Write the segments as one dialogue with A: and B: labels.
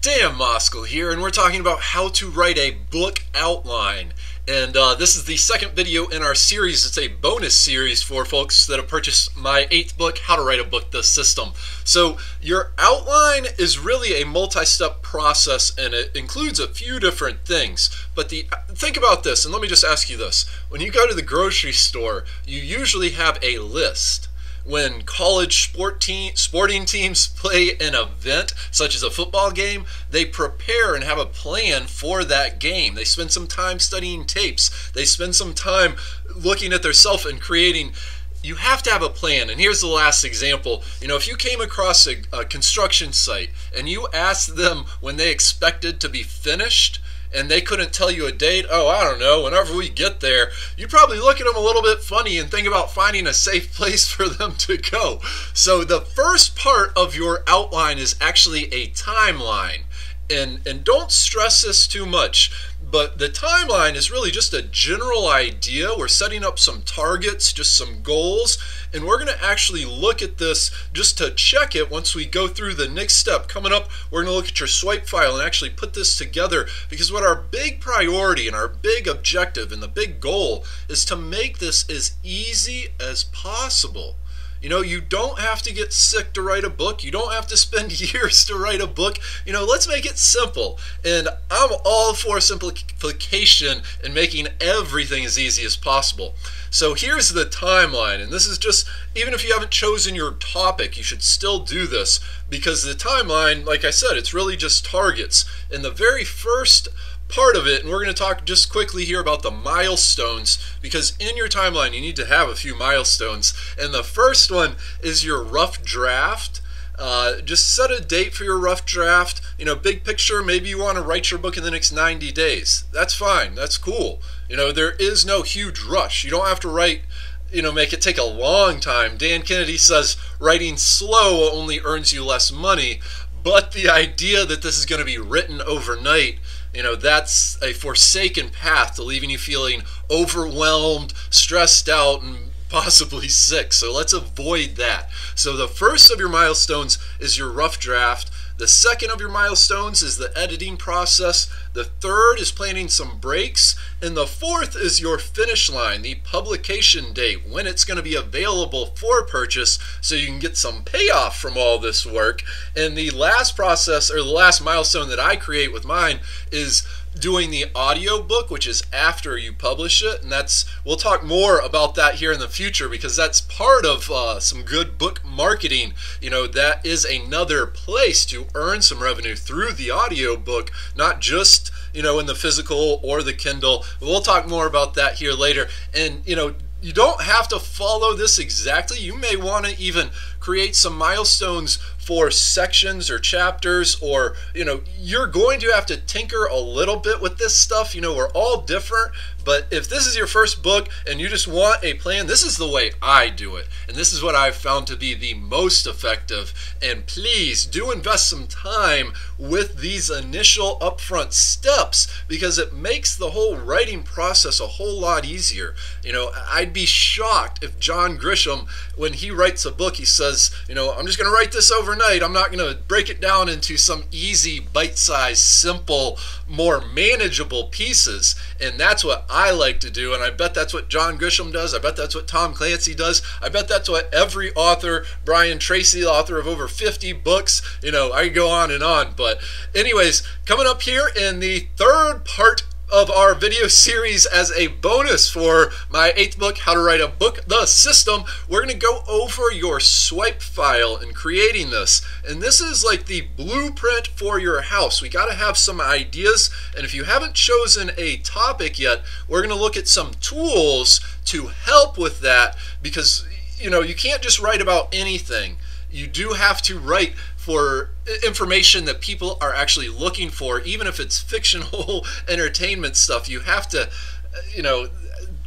A: Dan Moskal here, and we're talking about how to write a book outline. And this is the second video in our series. It's a bonus series for folks that have purchased my 8th book, How to Write a Book, The System. So your outline is really a multi-step process, and it includes a few different things. But think about this, and let me just ask you this. When you go to the grocery store, you usually have a list. When college sporting teams play an event, such as a football game, they prepare and have a plan for that game. They spend some time studying tapes. They spend some time looking at their self and creating. You have to have a plan. And here's the last example. If you came across a construction site and you asked them when they expected to be finished, and they couldn't tell you a date, I don't know, whenever we get there, you'd probably look at them a little bit funny and think about finding a safe place for them to go. So the first part of your outline is actually a timeline. And don't stress this too much, but the timeline is really just a general idea. We're setting up some targets, just some goals, and we're going to actually look at this just to check it once we go through the next step. Coming up, we're going to look at your swipe file and actually put this together, because what our big priority and our big objective and the big goal is to make this as easy as possible. You don't have to get sick to write a book. You don't have to spend years to write a book. Let's make it simple. And I'm all for simplification and making everything as easy as possible. So here's the timeline. And this is just, even if you haven't chosen your topic, you should still do this, because the timeline, like I said, it's really just targets. And the very first part of it, and we're going to talk just quickly here about the milestones, because in your timeline you need to have a few milestones. And the first one is your rough draft. Just set a date for your rough draft. Big picture, maybe you want to write your book in the next 90 days. That's fine. That's cool. There is no huge rush. You don't have to write, make it take a long time. Dan Kennedy says writing slow only earns you less money, but the idea that this is going to be written overnight, that's a forsaken path to leaving you feeling overwhelmed, stressed out, and possibly sick. So let's avoid that. So the first of your milestones is your rough draft. The second of your milestones is the editing process. The third is planning some breaks. And the fourth is your finish line, the publication date, when it's going to be available for purchase so you can get some payoff from all this work. And the last process, or the last milestone that I create with mine, is doing the audio book, which is after you publish it. And we'll talk more about that here in the future, because that's part of some good book marketing. That is another place to earn some revenue through the audio book, not just in the physical or the Kindle. We'll talk more about that here later. And you don't have to follow this exactly. You may want to even create some milestones for sections or chapters, or you're going to have to tinker a little bit with this stuff. We're all different, but if this is your first book and you just want a plan, this is the way I do it, and this is what I've found to be the most effective. And please do invest some time with these initial upfront steps, because it makes the whole writing process a whole lot easier. I'd be shocked if John Grisham, when he writes a book, he says, I'm just going to write this overnight. I'm not going to break it down into some easy, bite-sized, simple, more manageable pieces. And that's what I like to do. And I bet that's what John Grisham does. I bet that's what Tom Clancy does. I bet that's what every author, Brian Tracy, the author of over 50 books, I could go on and on. But anyways, coming up here in the third part of our video series as a bonus for my 8th book, How to Write a Book, The System, we're going to go over your swipe file and creating this. And this is like the blueprint for your house. We got to have some ideas, and if you haven't chosen a topic yet, we're going to look at some tools to help with that, because you can't just write about anything. You do have to write for information that people are actually looking for. Even if it's fictional entertainment stuff, you have to,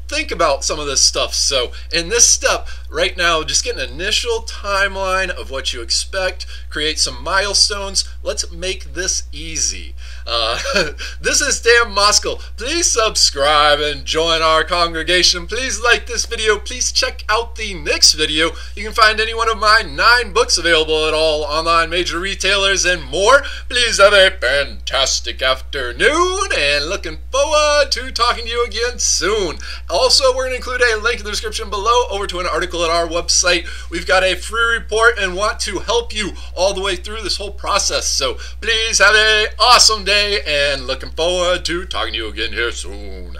A: think about some of this stuff. So in this step right now, just get an initial timeline of what you expect, create some milestones, Let's make this easy. This is Dan Moskal. Please subscribe and join our congregation. Please like this video. Please check out the next video. You can find any one of my 9 books available at all online major retailers and more. Please have a fantastic afternoon and looking forward to talking to you again soon. Also, we're going to include a link in the description below over to an article at our website. We've got a free report and want to help you all the way through this whole process. So please have an awesome day and looking forward to talking to you again here soon.